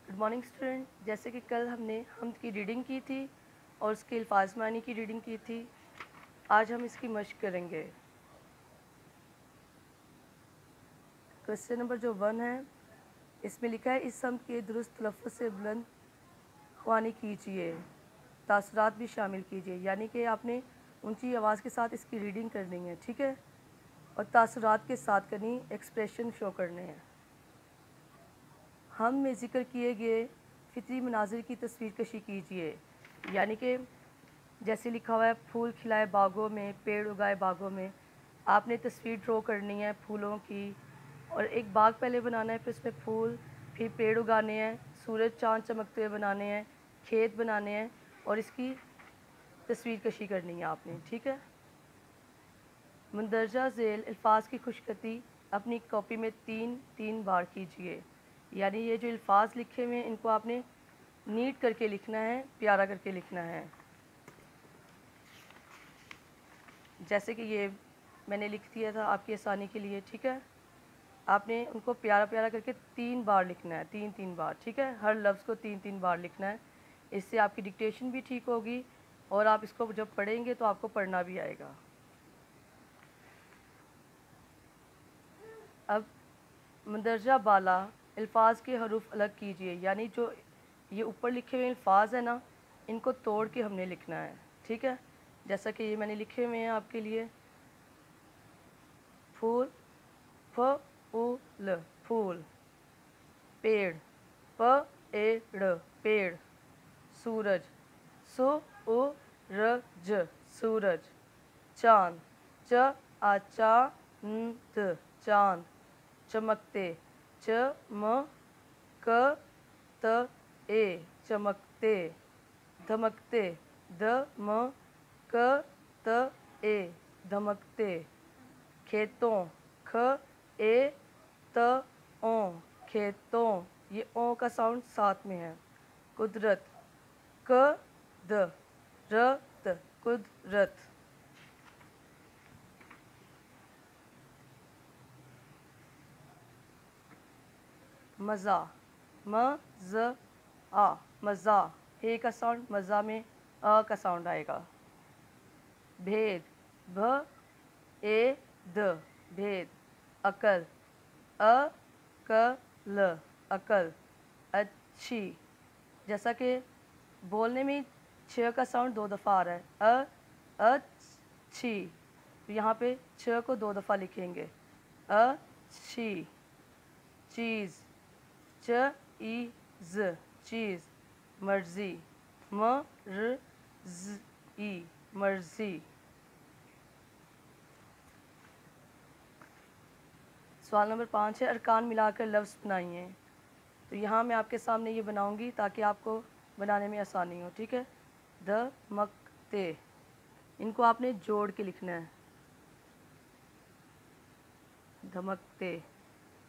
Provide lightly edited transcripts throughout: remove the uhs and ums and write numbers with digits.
Good morning student. जैसे कि कल हमने हमद की रीडिंग की थी और उसके अल्फाज मानी की रीडिंग की थी, आज हम इसकी मश्क करेंगे। क्वेश्चन नंबर जो 1 है, इसमें लिखा है इस हमद के दुरुस्त तलफ़्फ़ुज़ से बुलंद ख्वानी कीजिए, तासुरात भी शामिल कीजिए। यानी कि आपने ऊंची आवाज़ के साथ इसकी रीडिंग करनी है, ठीक है, और तासुरात के साथ करनी, एक्सप्रेशन शो करने हैं। हम में ज़िक्र किए गए फितरी मनाजिर की तस्वीर कशी कीजिए। यानी कि जैसे लिखा हुआ है फूल खिलाए बागों में, पेड़ उगाए बागों में, आपने तस्वीर ड्रॉ करनी है फूलों की, और एक बाग पहले बनाना है, फिर उसमें फूल, फिर पेड़ उगाने हैं, सूरज चाँद चमकते हुए बनाने हैं, खेत बनाने हैं, और इसकी तस्वीर कशी करनी है आपने, ठीक है। मंदरजा झेल अल्फाज की खुशखती अपनी कॉपी में 3 बार कीजिए। यानी ये जो अल्फाज लिखे हुए हैं इनको आपने नीट करके लिखना है, प्यारा करके लिखना है। जैसे कि ये मैंने लिख दिया था आपकी आसानी के लिए, ठीक है। आपने उनको प्यारा प्यारा करके 3 बार लिखना है, 3 बार, ठीक है। हर लफ्ज़ को 3 बार लिखना है। इससे आपकी डिक्टेशन भी ठीक होगी और आप इसको जब पढ़ेंगे तो आपको पढ़ना भी आएगा। अब मंदरजा बाला अल्फाज के हरूफ अलग कीजिए। यानी जो ये ऊपर लिखे हुए अल्फाज है ना, इनको तोड़ के हमने लिखना है, ठीक है। जैसा कि ये मैंने लिखे हुए हैं आपके लिए, फूल फूल फूल, पेड़ पेड़ पेड़, सूरज सूरज सूरज, चाँद चाँद चाँद, चमकते चमकते चमकते, धमकते धमकते धमकते, खेतों खेतों खेतों, ये ओ का साउंड साथ में है। कुदरत कदरत कुदरत, मज़ा मज़ा मज़ा, हे का साउंड मज़ा में अ का साउंड आएगा। भेद भेद भेद, अकल अकल अकल, अच्छी। जैसा कि बोलने में छ का साउंड 2 दफ़ा आ रहा है, अच्छी, तो यहाँ पे छ को 2 दफ़ा लिखेंगे, अच्छी। चीज़ चीज़ चीज़, मर्ज़ी मर्ज़ी मर्ज़ी। सवाल नंबर 5 है अरकान मिलाकर लफ्ज़ बनाइए। तो यहाँ मैं आपके सामने ये बनाऊँगी ताकि आपको बनाने में आसानी हो, ठीक है। धमकते, इनको आपने जोड़ के लिखना है, धमकते।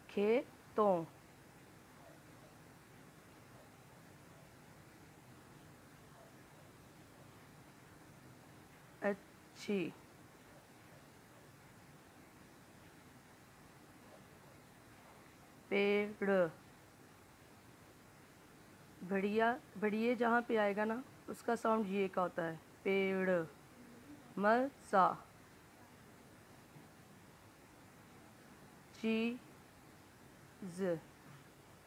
खेतों अच्छी, पेड़, बढ़िया, बढ़िए जहाँ पे आएगा ना उसका साउंड ये का होता है, पेड़। मज़ा, चीज़,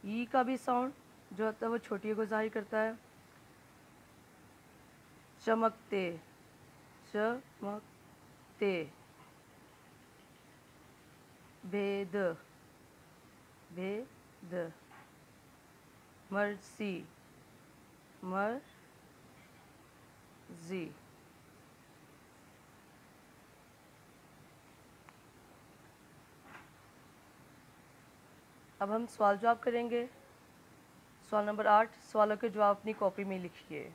ई का भी साउंड जो होता है वो छोटी को ज़ाहिर करता है। चमकते चमकते, भेद भेद, मर्ज़ी मर्ज़ी। अब हम सवाल जवाब करेंगे। सवाल नंबर 8, सवालों के जवाब अपनी कॉपी में लिखिए।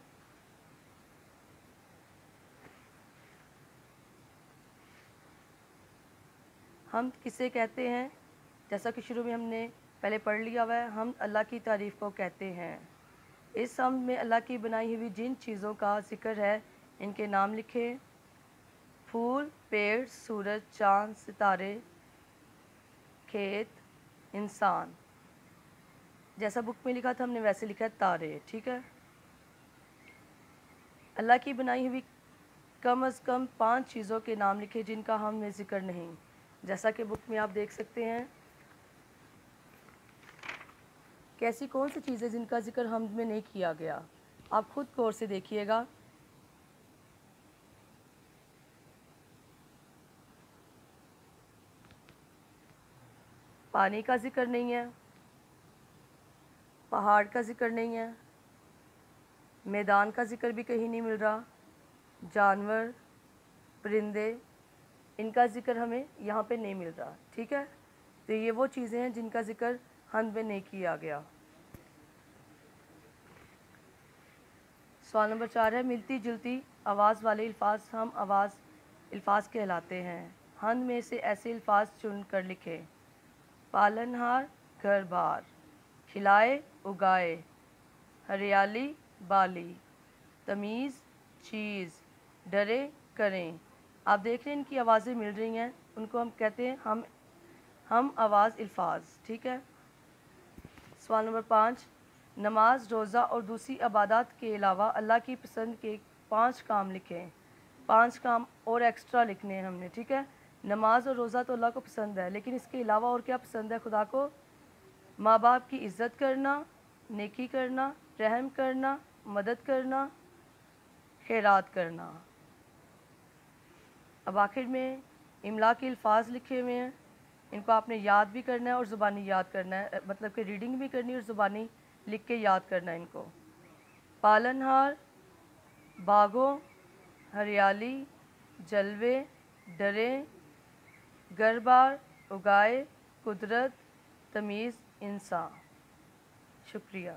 हम किसे कहते हैं? जैसा कि शुरू में हमने पहले पढ़ लिया हुआ है, हम अल्लाह की तारीफ़ को कहते हैं। इस हम में अल्लाह की बनाई हुई जिन चीज़ों का ज़िक्र है इनके नाम लिखें। फूल, पेड़, सूरज, चाँद, सितारे, खेत, इंसान। जैसा बुक में लिखा था हमने वैसे लिखा है तारे, ठीक है। अल्लाह की बनाई हुई कम अज़ कम 5 चीज़ों के नाम लिखे जिनका हमने ज़िक्र नहीं। जैसा कि बुक में आप देख सकते हैं कैसी कौन सी चीज़ें जिनका ज़िक्र हम में नहीं किया गया, आप खुद गौर से देखिएगा। पानी का ज़िक्र नहीं है, पहाड़ का ज़िक्र नहीं है, मैदान का ज़िक्र भी कहीं नहीं मिल रहा, जानवर, परिंदे, इनका ज़िक्र हमें यहाँ पे नहीं मिल रहा, ठीक है। तो ये वो चीज़ें हैं जिनका ज़िक्र हम में नहीं किया गया। सवाल नंबर 4 है, मिलती जुलती आवाज़ वाले अल्फाज हम अल्फाज कहलाते हैं। हंद में से ऐसे अल्फाज चुन कर लिखें। पालनहार, घर बार, खिलाए उगाए, हरियाली बाली, तमीज़ चीज़, डरे करें। आप देख रहे हैं इनकी आवाज़ें मिल रही हैं, उनको हम कहते हैं हम आवाज़ अल्फाज, ठीक है। सवाल नंबर 5, नमाज, रोज़ा और दूसरी इबादत के अलावा अल्लाह की पसंद के 5 काम लिखें। 5 काम और एक्स्ट्रा लिखने हैं हमने, ठीक है। नमाज और रोज़ा तो अल्लाह को पसंद है, लेकिन इसके अलावा और क्या पसंद है खुदा को? माँ बाप की इज़्ज़त करना, नेकी करना, रहम करना, मदद करना, खैरात करना। अब आखिर में इमला के अल्फाज लिखे हुए हैं, इनको आपने याद भी करना है और ज़ुबानी याद करना है, मतलब कि रीडिंग भी करनी है और ज़ुबानी लिख के याद करना है इनको। पालनहार, बागों, हरियाली, जलवे, डरे, घर बार, उगाए, कुदरत, तमीज़, इंसान। शुक्रिया।